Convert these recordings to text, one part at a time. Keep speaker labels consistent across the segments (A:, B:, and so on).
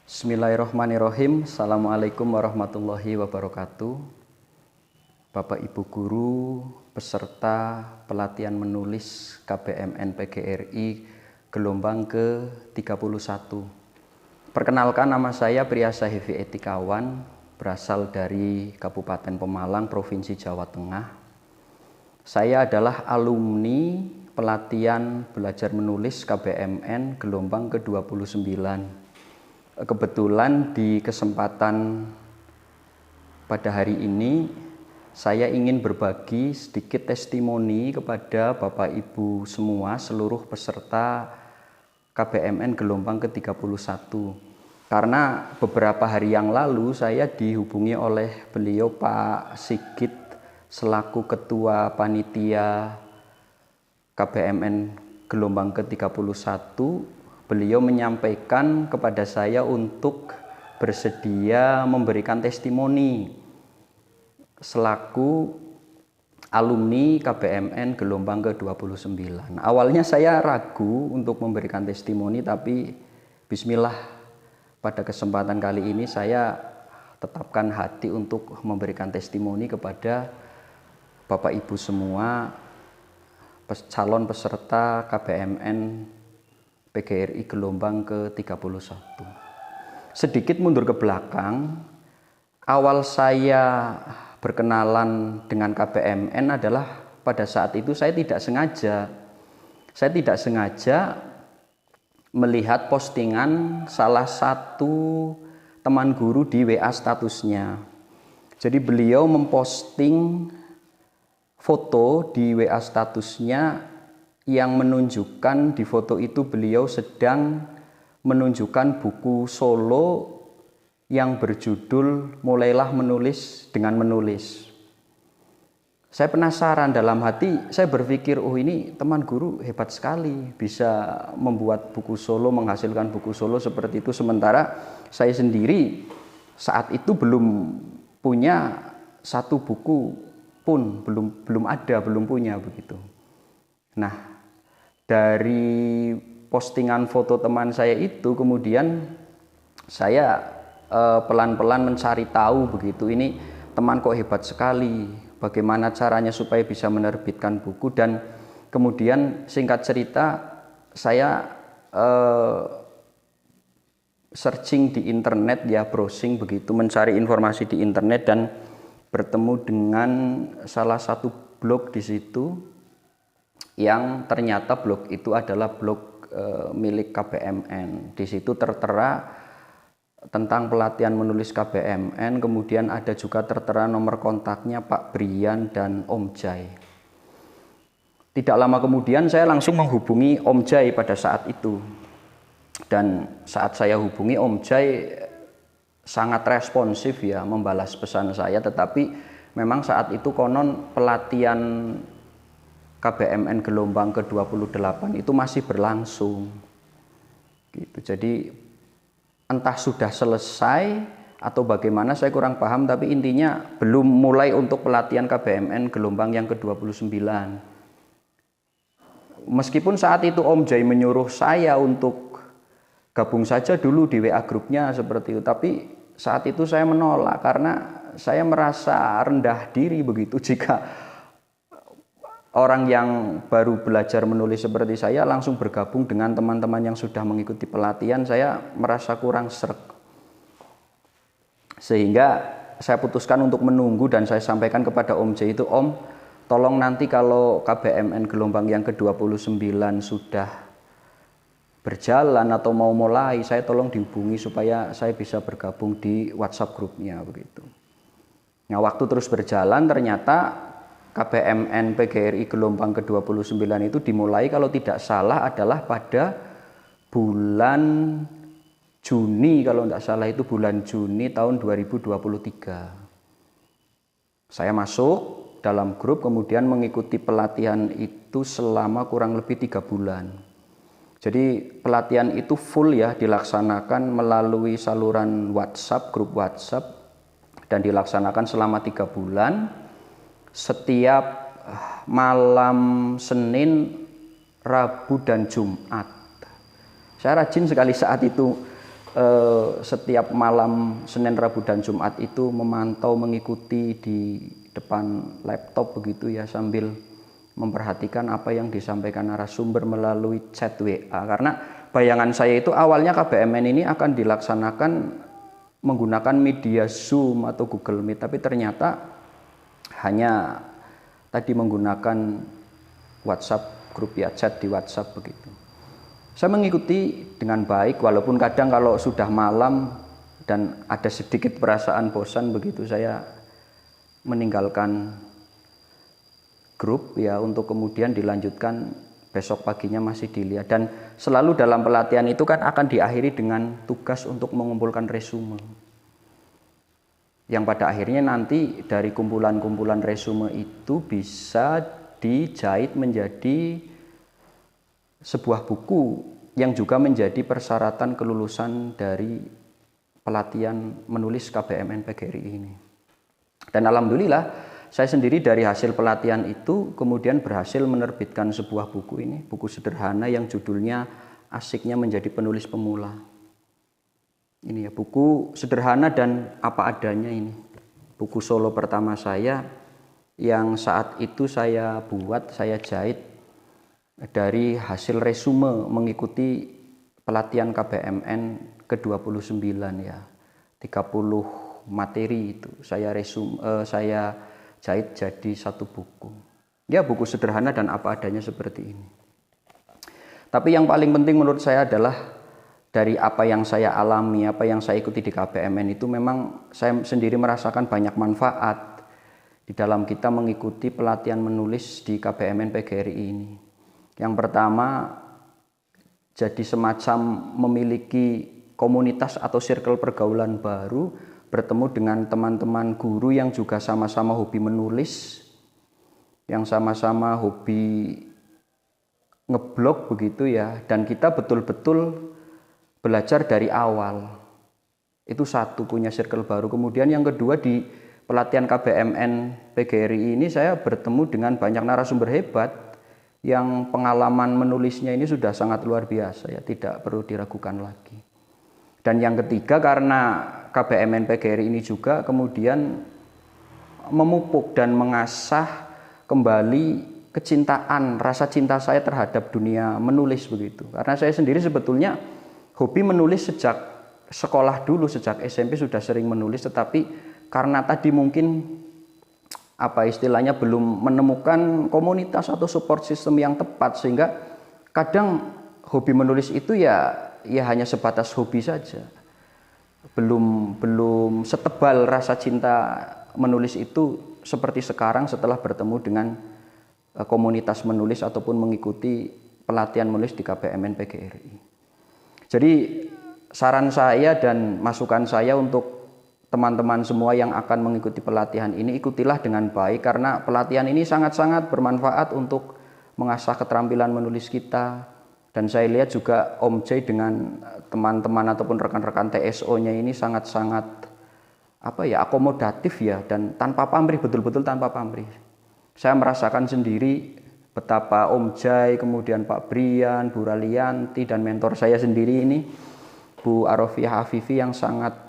A: Bismillahirrahmanirrahim. Assalamualaikum warahmatullahi wabarakatuh. Bapak Ibu Guru, peserta pelatihan menulis KBMN PGRI gelombang ke-31. Perkenalkan, nama saya Priyasa Hevi Etikawan, berasal dari Kabupaten Pemalang, Provinsi Jawa Tengah. Saya adalah alumni pelatihan belajar menulis KBMN gelombang ke-29. Kebetulan di kesempatan pada hari ini saya ingin berbagi sedikit testimoni kepada Bapak Ibu semua seluruh peserta KBMN gelombang ke-31. Karena beberapa hari yang lalu saya dihubungi oleh beliau Pak Sigit selaku Ketua Panitia KBMN gelombang ke-31. Beliau menyampaikan kepada saya untuk bersedia memberikan testimoni selaku alumni KBMN gelombang ke-29. Awalnya saya ragu untuk memberikan testimoni, tapi bismillah, pada kesempatan kali ini saya tetapkan hati untuk memberikan testimoni kepada Bapak Ibu semua calon peserta KBMN PGRI gelombang ke-31. Sedikit mundur ke belakang, awal saya berkenalan dengan KBMN adalah pada saat itu saya tidak sengaja melihat postingan salah satu teman guru di WA statusnya. Jadi beliau memposting foto di WA statusnya yang menunjukkan di foto itu beliau sedang menunjukkan buku solo yang berjudul Mulailah Menulis dengan Menulis. Saya penasaran, dalam hati saya berpikir, oh ini teman guru hebat sekali, bisa membuat buku solo, menghasilkan buku solo seperti itu. Sementara saya sendiri saat itu belum punya satu buku pun, belum punya begitu. Nah, dari postingan foto teman saya itu kemudian saya pelan-pelan mencari tahu begitu, ini teman kok hebat sekali, bagaimana caranya supaya bisa menerbitkan buku. Dan kemudian singkat cerita saya searching di internet, ya browsing begitu, mencari informasi di internet dan bertemu dengan salah satu blog di situ, yang ternyata blog itu adalah blog milik KBMN. Di situ tertera tentang pelatihan menulis KBMN, kemudian ada juga tertera nomor kontaknya Pak Brian dan Om Jai. Tidak lama kemudian saya langsung menghubungi Om Jai pada saat itu. Dan saat saya hubungi, Om Jai sangat responsif ya membalas pesan saya, tetapi memang saat itu konon pelatihan KBMN gelombang ke-28 itu masih berlangsung gitu. Jadi entah sudah selesai atau bagaimana saya kurang paham, tapi intinya belum mulai untuk pelatihan KBMN gelombang yang ke-29. Meskipun saat itu Om Jai menyuruh saya untuk gabung saja dulu di WA grupnya seperti itu, tapi saat itu saya menolak karena saya merasa rendah diri begitu jika orang yang baru belajar menulis seperti saya langsung bergabung dengan teman-teman yang sudah mengikuti pelatihan. Saya merasa kurang sreg. Sehingga saya putuskan untuk menunggu dan saya sampaikan kepada Om J itu, Om, tolong nanti kalau KBMN gelombang yang ke-29 sudah berjalan atau mau mulai, saya tolong dihubungi supaya saya bisa bergabung di WhatsApp grupnya begitu. Nah, waktu terus berjalan, ternyata KBMN PGRI gelombang ke-29 itu dimulai kalau tidak salah adalah pada bulan Juni, kalau tidak salah itu bulan Juni tahun 2023. Saya masuk dalam grup, kemudian mengikuti pelatihan itu selama kurang lebih 3 bulan. Jadi pelatihan itu full ya, dilaksanakan melalui saluran WhatsApp, grup WhatsApp, dan dilaksanakan selama 3 bulan. Setiap malam Senin, Rabu, dan Jumat. Saya rajin sekali saat itu setiap malam Senin, Rabu, dan Jumat itu memantau, mengikuti di depan laptop begitu ya, sambil memperhatikan apa yang disampaikan narasumber melalui chat WA. Karena bayangan saya itu awalnya KBMN ini akan dilaksanakan menggunakan media Zoom atau Google Meet, tapi ternyata hanya tadi menggunakan WhatsApp, grup ya, chat di WhatsApp begitu. Saya mengikuti dengan baik, walaupun kadang kalau sudah malam dan ada sedikit perasaan bosan begitu, saya meninggalkan grup ya, untuk kemudian dilanjutkan besok paginya masih dilihat. Dan selalu dalam pelatihan itu kan akan diakhiri dengan tugas untuk mengumpulkan resume, yang pada akhirnya nanti dari kumpulan-kumpulan resume itu bisa dijahit menjadi sebuah buku yang juga menjadi persyaratan kelulusan dari pelatihan menulis KBMN PGRI ini. Dan alhamdulillah saya sendiri dari hasil pelatihan itu kemudian berhasil menerbitkan sebuah buku ini, buku sederhana yang judulnya Asiknya Menjadi Penulis Pemula. Ini ya, buku sederhana dan apa adanya ini. Buku solo pertama saya yang saat itu saya buat, saya jahit dari hasil resume mengikuti pelatihan KBMN ke-29 ya. 30 materi itu saya jahit jadi satu buku. Ya, buku sederhana dan apa adanya seperti ini. Tapi yang paling penting menurut saya adalah dari apa yang saya alami, apa yang saya ikuti di KBMN itu memang saya sendiri merasakan banyak manfaat di dalam kita mengikuti pelatihan menulis di KBMN PGRI ini. Yang pertama, jadi semacam memiliki komunitas atau circle pergaulan baru, bertemu dengan teman-teman guru yang juga sama-sama hobi menulis, yang sama-sama hobi ngeblog begitu ya, dan kita betul-betul belajar dari awal. Itu satu, punya circle baru. Kemudian yang kedua, di pelatihan KBMN PGRI ini saya bertemu dengan banyak narasumber hebat yang pengalaman menulisnya ini sudah sangat luar biasa ya, tidak perlu diragukan lagi. Dan yang ketiga, karena KBMN PGRI ini juga kemudian memupuk dan mengasah kembali kecintaan, rasa cinta saya terhadap dunia menulis begitu. Karena saya sendiri sebetulnya hobi menulis sejak sekolah dulu, sejak SMP sudah sering menulis, tetapi karena tadi mungkin apa istilahnya belum menemukan komunitas atau support system yang tepat, sehingga kadang hobi menulis itu ya hanya sebatas hobi saja. Belum setebal rasa cinta menulis itu seperti sekarang setelah bertemu dengan komunitas menulis ataupun mengikuti pelatihan menulis di KBMN PGRI. Jadi saran saya dan masukan saya untuk teman-teman semua yang akan mengikuti pelatihan ini, ikutilah dengan baik, karena pelatihan ini sangat-sangat bermanfaat untuk mengasah keterampilan menulis kita. Dan saya lihat juga Om J dengan teman-teman ataupun rekan-rekan TSO-nya ini sangat-sangat akomodatif ya, dan tanpa pamrih, betul-betul tanpa pamrih. Saya merasakan sendiri betapa Om J, kemudian Pak Brian, Bu Ralianti, dan mentor saya sendiri ini Bu Arofiah Afifi yang sangat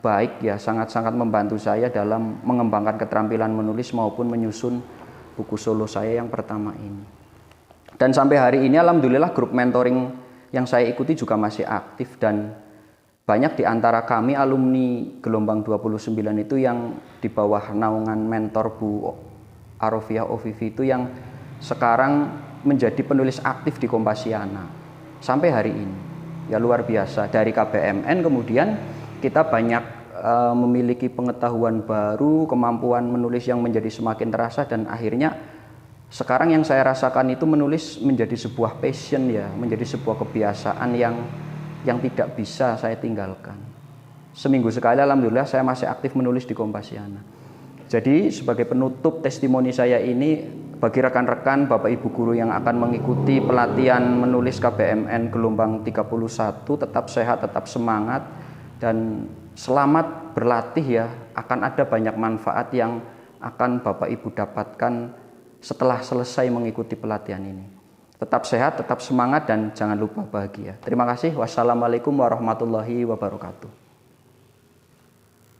A: baik ya, sangat-sangat membantu saya dalam mengembangkan keterampilan menulis maupun menyusun buku solo saya yang pertama ini. Dan sampai hari ini alhamdulillah grup mentoring yang saya ikuti juga masih aktif, dan banyak di antara kami alumni gelombang 29 itu yang di bawah naungan mentor Bu Arofiah Afifi itu yang sekarang menjadi penulis aktif di Kompasiana sampai hari ini. Ya luar biasa, dari KBMN kemudian kita banyak memiliki pengetahuan baru, kemampuan menulis yang menjadi semakin terasa, dan akhirnya sekarang yang saya rasakan itu menulis menjadi sebuah passion ya, menjadi sebuah kebiasaan yang tidak bisa saya tinggalkan. Seminggu sekali alhamdulillah saya masih aktif menulis di Kompasiana. Jadi sebagai penutup testimoni saya ini, bagi rekan-rekan Bapak Ibu guru yang akan mengikuti pelatihan menulis KBMN gelombang 31, tetap sehat, tetap semangat, dan selamat berlatih ya. Akan ada banyak manfaat yang akan Bapak Ibu dapatkan setelah selesai mengikuti pelatihan ini. Tetap sehat, tetap semangat, dan jangan lupa bahagia. Terima kasih. Wassalamualaikum warahmatullahi wabarakatuh.